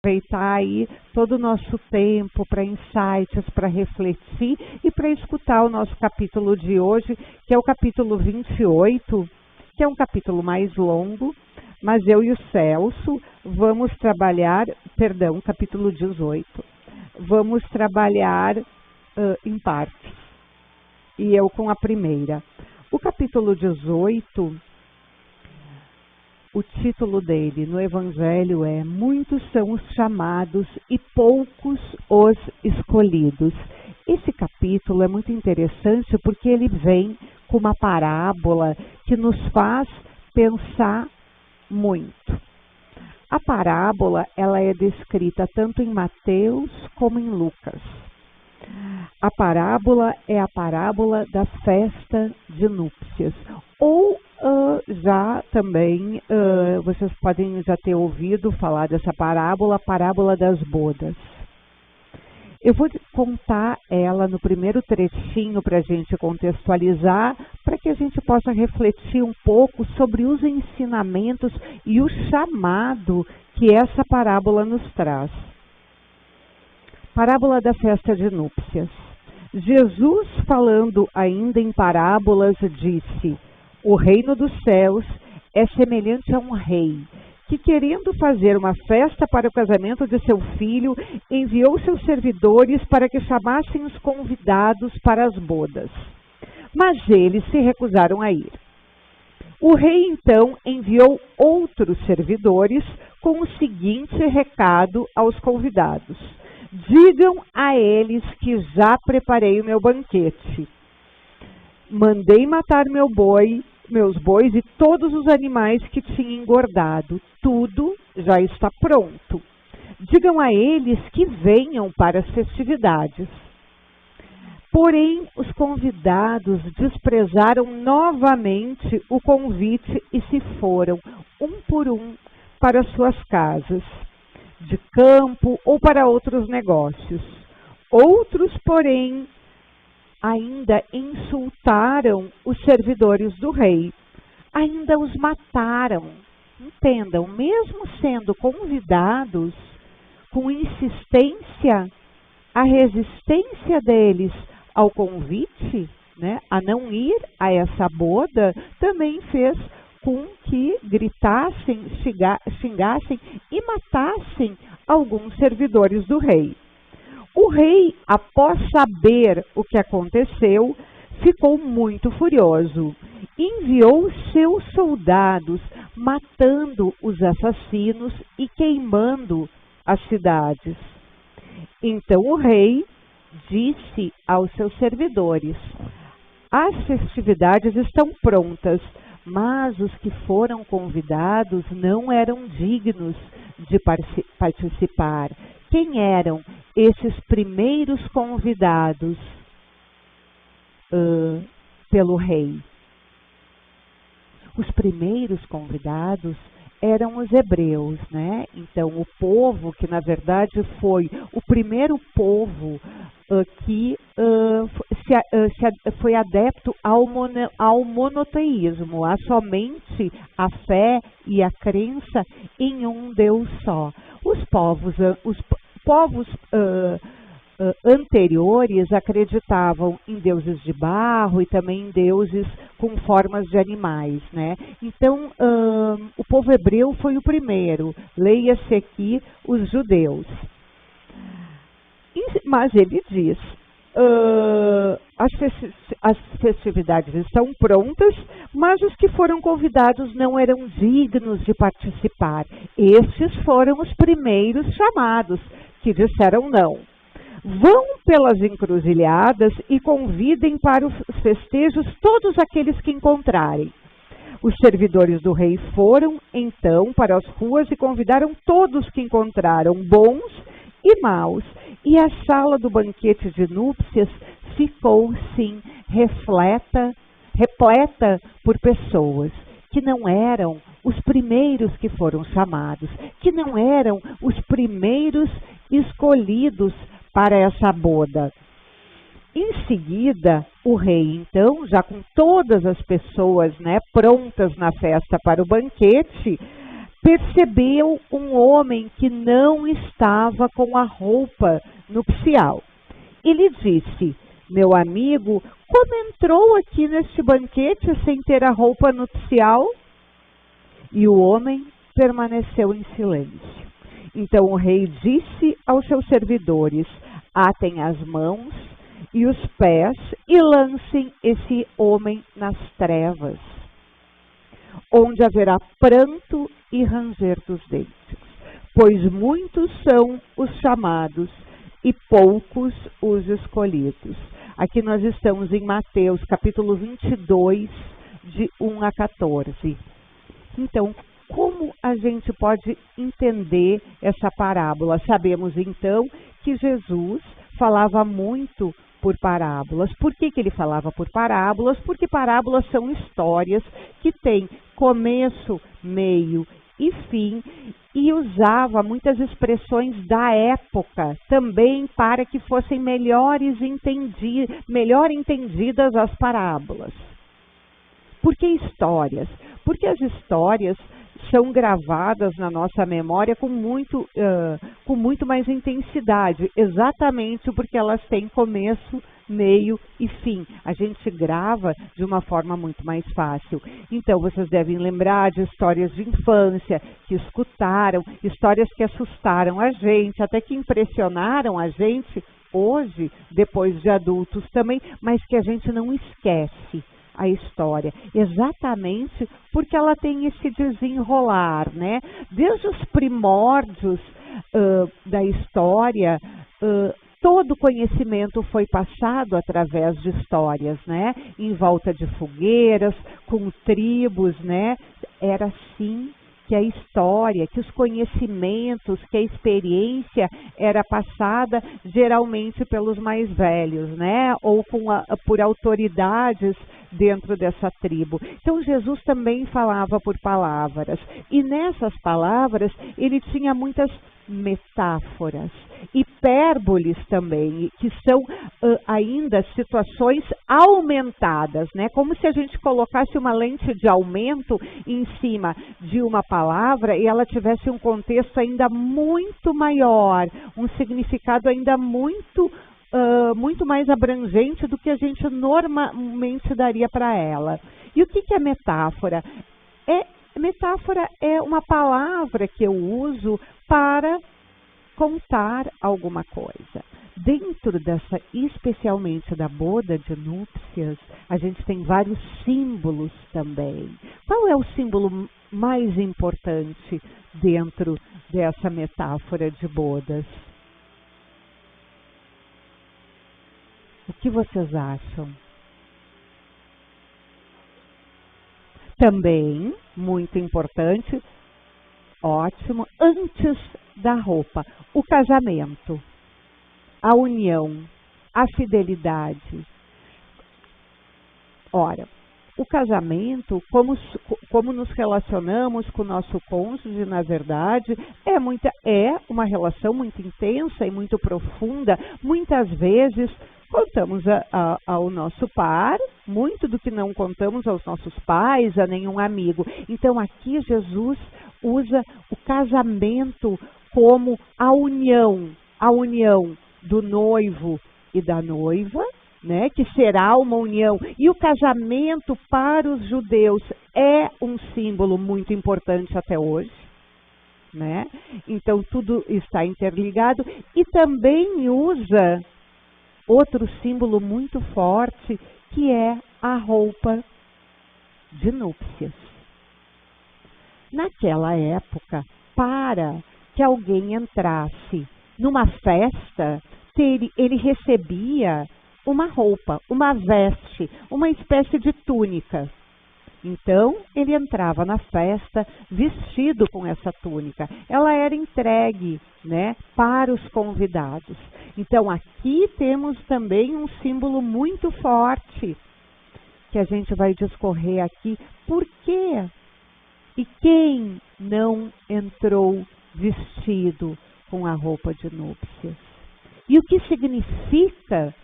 aproveitar aí todo o nosso tempo para insights, para refletir e para escutar o nosso capítulo de hoje, que é o capítulo 28, que é um capítulo mais longo, mas eu e o Celso vamos trabalhar, capítulo 18, vamos trabalhar em partes, e eu com a primeira. O capítulo 18, o título dele no Evangelho é Muitos são os chamados e poucos os escolhidos. Esse capítulo é muito interessante porque ele vem com uma parábola que nos faz pensar muito. A parábola, ela é descrita tanto em Mateus como em Lucas. A parábola é a parábola da festa de núpcias, ou já também, vocês podem já ter ouvido falar dessa parábola, a parábola das bodas. Eu vou contar ela no primeiro trechinho para a gente contextualizar, para que a gente possa refletir um pouco sobre os ensinamentos e o chamado que essa parábola nos traz. Parábola da festa de núpcias. Jesus, falando ainda em parábolas, disse: o reino dos céus é semelhante a um rei, que querendo fazer uma festa para o casamento de seu filho, enviou seus servidores para que chamassem os convidados para as bodas. Mas eles se recusaram a ir. O rei então enviou outros servidores com o seguinte recado aos convidados: digam a eles que já preparei o meu banquete. Mandei matar meus bois e todos os animais que tinha engordado. Tudo já está pronto. Digam a eles que venham para as festividades. Porém, os convidados desprezaram novamente o convite e se foram, um por um, para suas casas de campo ou para outros negócios. Outros, porém, ainda insultaram os servidores do rei, ainda os mataram. Entendam, mesmo sendo convidados, com insistência, a resistência deles ao convite, né, a não ir a essa boda, também fez com que gritassem, xingassem e matassem alguns servidores do rei. O rei, após saber o que aconteceu, ficou muito furioso. Enviou seus soldados, matando os assassinos e queimando as cidades. Então o rei disse aos seus servidores: as festividades estão prontas, mas os que foram convidados não eram dignos de participar. Quem eram esses primeiros convidados pelo rei? Os primeiros convidados eram os hebreus, né? Então, o povo que, na verdade, foi o primeiro povo que foi adepto ao monoteísmo, a somente a fé e a crença em um Deus só. Os povos anteriores acreditavam em deuses de barro e também em deuses com formas de animais, né? Então, o povo hebreu foi o primeiro, leia-se aqui os judeus. Mas ele diz, as festividades estão prontas, mas os que foram convidados não eram dignos de participar. Estes foram os primeiros chamados, que disseram não. Vão pelas encruzilhadas e convidem para os festejos todos aqueles que encontrarem. Os servidores do rei foram, então, para as ruas e convidaram todos que encontraram, bons e maus. E a sala do banquete de núpcias ficou, sim, repleta por pessoas que não eram os primeiros que foram chamados, que não eram os primeiros escolhidos para essa boda. Em seguida, o rei, então, já com todas as pessoas, né, prontas na festa para o banquete, percebeu um homem que não estava com a roupa nupcial. Ele disse: meu amigo, como entrou aqui neste banquete sem ter a roupa nupcial? E o homem permaneceu em silêncio. Então o rei disse aos seus servidores: atem as mãos e os pés e lancem esse homem nas trevas, onde haverá pranto e ranger dos dentes, pois muitos são os chamados e poucos os escolhidos. Aqui nós estamos em Mateus, capítulo 22, de 1 a 14. Então, como a gente pode entender essa parábola? Sabemos, então, que Jesus falava muito por parábolas. Por que ele falava por parábolas? Porque parábolas são histórias que têm começo, meio e fim, e usava muitas expressões da época também para que fossem melhor entendidas as parábolas. Por que histórias? Porque as histórias são gravadas na nossa memória com muito mais intensidade, exatamente porque elas têm começo, meio e fim. A gente grava de uma forma muito mais fácil. Então, vocês devem lembrar de histórias de infância que escutaram, histórias que assustaram a gente, até que impressionaram a gente hoje, depois de adultos também, mas que a gente não esquece a história, exatamente porque ela tem esse desenrolar, né? Desde os primórdios da história, todo conhecimento foi passado através de histórias, né? Em volta de fogueiras, com tribos, né? Era assim que a história, que os conhecimentos, que a experiência era passada geralmente pelos mais velhos, né? Ou por autoridades dentro dessa tribo. Então Jesus também falava por palavras, e nessas palavras ele tinha muitas metáforas, hipérboles também, que são ainda situações aumentadas, né? Como se a gente colocasse uma lente de aumento em cima de uma palavra e ela tivesse um contexto ainda muito maior, um significado ainda muito mais abrangente do que a gente normalmente daria para ela. E o que é metáfora? Metáfora é uma palavra que eu uso para contar alguma coisa. Dentro dessa, especialmente da boda de núpcias, a gente tem vários símbolos também. Qual é o símbolo mais importante dentro dessa metáfora de bodas? O que vocês acham? Também, muito importante, ótimo, antes da roupa, o casamento, a união, a fidelidade. Ora, o casamento, como nos relacionamos com o nosso cônjuge, na verdade, é uma relação muito intensa e muito profunda. Muitas vezes contamos ao nosso par muito do que não contamos aos nossos pais, a nenhum amigo. Então aqui Jesus usa o casamento como a união do noivo e da noiva, né, que será uma união. E o casamento para os judeus é um símbolo muito importante até hoje, né? Então tudo está interligado. E também usa outro símbolo muito forte, que é a roupa de núpcias. Naquela época, para que alguém entrasse numa festa, ele recebia uma roupa, uma veste, uma espécie de túnica. Então, ele entrava na festa vestido com essa túnica. Ela era entregue, né, para os convidados. Então, aqui temos também um símbolo muito forte, que a gente vai discorrer aqui. Por quê? E quem não entrou vestido com a roupa de núpcias? E o que significa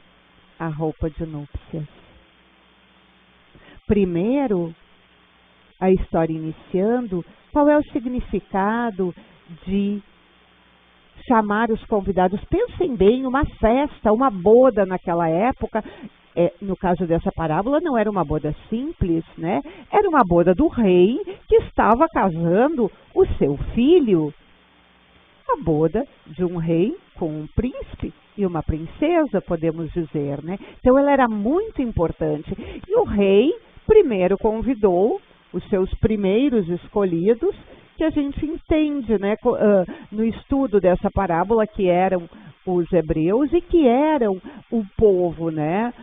a roupa de núpcias? Primeiro, a história iniciando, Qual é o significado de chamar os convidados? Pensem bem, uma festa, uma boda naquela época, no caso dessa parábola, não era uma boda simples, né? Era uma boda do rei que estava casando o seu filho. A boda de um rei com um príncipe e uma princesa, podemos dizer, né? Então, ela era muito importante. E o rei primeiro convidou os seus primeiros escolhidos, que a gente entende, né, no estudo dessa parábola, que eram os hebreus e que eram o povo, né,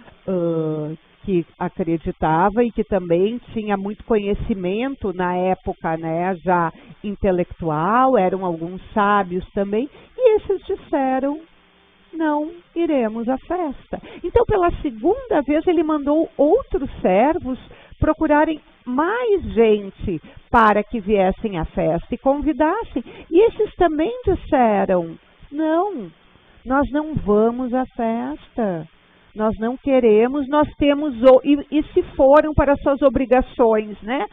que acreditava e que também tinha muito conhecimento na época, né, já intelectual, eram alguns sábios também, e esses disseram: não iremos à festa. Então, pela segunda vez, ele mandou outros servos procurarem mais gente para que viessem à festa e convidassem. E esses também disseram: não, nós não vamos à festa. Nós não queremos, nós temos... E se foram para suas obrigações, né?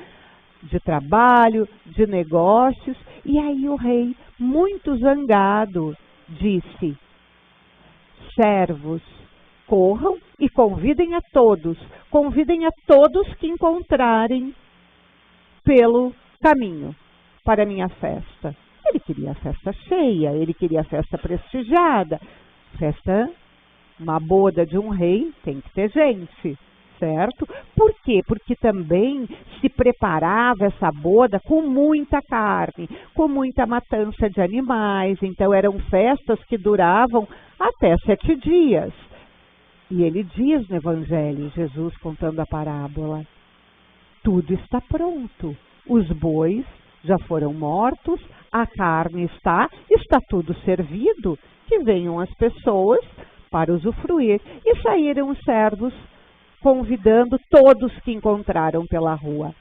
De trabalho, de negócios. E aí o rei, muito zangado, disse: servos, corram e convidem a todos que encontrarem pelo caminho para a minha festa. Ele queria a festa cheia, ele queria a festa prestigiada. Uma boda de um rei tem que ter gente, certo? Por quê? Porque também se preparava essa boda com muita carne, com muita matança de animais. Então eram festas que duravam até 7 dias. E ele diz no Evangelho, Jesus contando a parábola: tudo está pronto. Os bois já foram mortos, a carne está tudo servido. Que venham as pessoas para usufruir. E saíram os servos convidando todos que encontraram pela rua.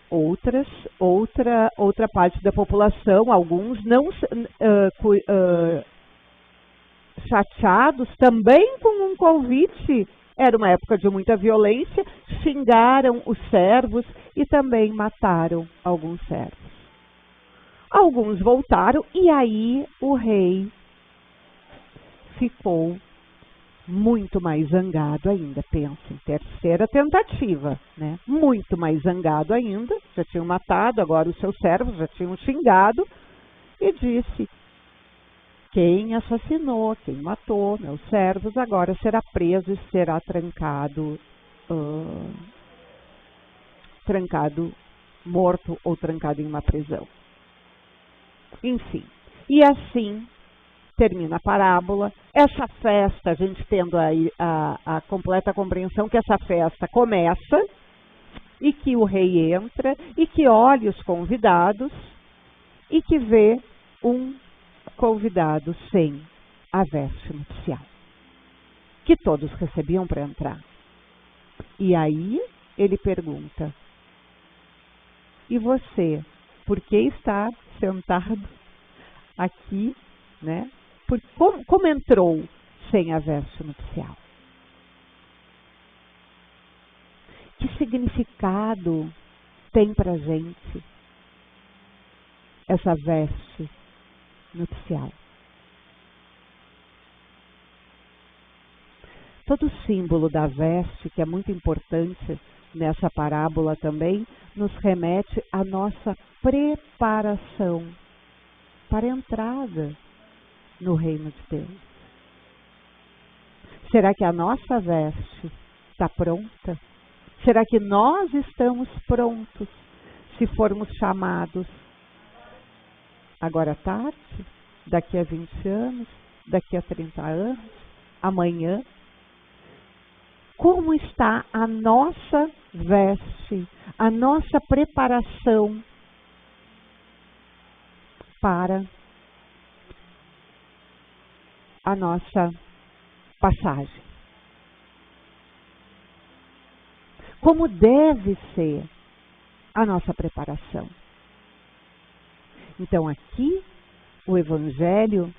Outra parte da população, alguns não chateados também com um convite, era uma época de muita violência, xingaram os servos e também mataram alguns servos. Alguns voltaram e aí o rei ficou muito mais zangado ainda. Pensem, terceira tentativa, né? Muito mais zangado ainda, já tinham matado, agora os seus servos já tinham xingado, e disse: quem assassinou, quem matou meus servos, agora será preso e será trancado, morto ou trancado em uma prisão. Enfim, e assim termina a parábola. Essa festa, a gente tendo a completa compreensão que essa festa começa e que o rei entra e que olha os convidados e que vê um convidado sem a veste nupcial, que todos recebiam para entrar. E aí ele pergunta: e você, por que está sentado aqui, né? Como entrou sem a veste nupcial? Que significado tem para a gente essa veste nupcial? Todo o símbolo da veste, que é muito importante nessa parábola também, nos remete à nossa preparação para a entrada no reino de Deus. Será que a nossa veste está pronta? Será que nós estamos prontos se formos chamados agora à tarde, daqui a 20 anos, daqui a 30 anos, amanhã? Como está a nossa veste, a nossa preparação para a nossa passagem? Como deve ser a nossa preparação? Então, aqui, o Evangelho